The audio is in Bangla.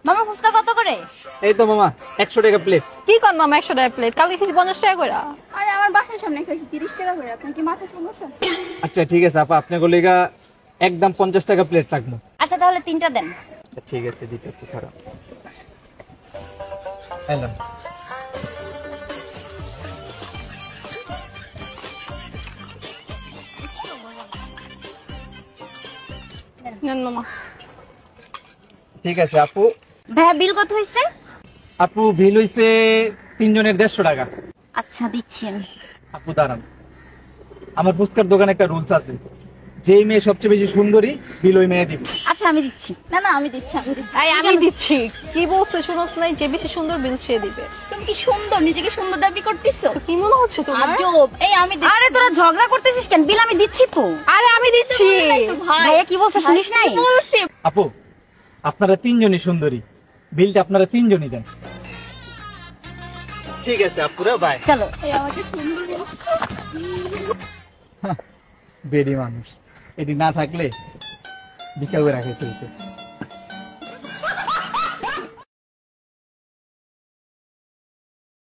মামা ফুচকা কত করে? এই তো মামা 100 টাকা প্লেট। কি কর মামা 100 টাকা প্লেট? কালকে খেয়েছি 50 টাকা করে। আরে আমার বাসার সামনে খাইছি 30 টাকা করে। আপনার কি মাথা সমস্যা? আচ্ছা ঠিক আছে আপা, আপনার গলিগা একদম 50 টাকা প্লেট রাখবো। আচ্ছা তাহলে 3টা দেন। আচ্ছা ঠিক আছে দিতেছি, খারাপ এলাম। নেন মামা। ঠিক আছে আপু। ভাইয়া বিল কত হইছে? আপু বিল হইছে 3 জনের 150 টাকা। আচ্ছা দিচ্ছি আমি। আপু দাঁড়ান, আমার ফুচকার দোকানে একটা রুলস আছে, যেই মেয়ে সবচেয়ে বেশি সুন্দরী বিল ওই মেয়ে দিব। আচ্ছা আমি দিচ্ছি। না না আমি দিচ্ছি। আমি দিচ্ছি। কি বলছে শুনোস নাই? যে বেশি সুন্দর বিল সে দিবে। তুমি কি সুন্দর, নিজেকে সুন্দর দাবি করতেছো? কি মনে হচ্ছে তোমার? আজব। এই আমি দিচ্ছি। আরে তোরা ঝগড়া করতেছিস কেন? বিল আমি দিচ্ছি তো। আরে আমি দিচ্ছি। ভাইয়া কি বলছে শুনিস নাই? বলছি। আপু আপনারা 3 জনই সুন্দরী, বিলটা আপনারা 3 জনই দেন। ঠিক আছে আপুরা, বাই। চলো। এই আমাকে সুন্দর বলছো। বেডি মানুষ, এটি না থাকলে বিকালে রাখে চলতে।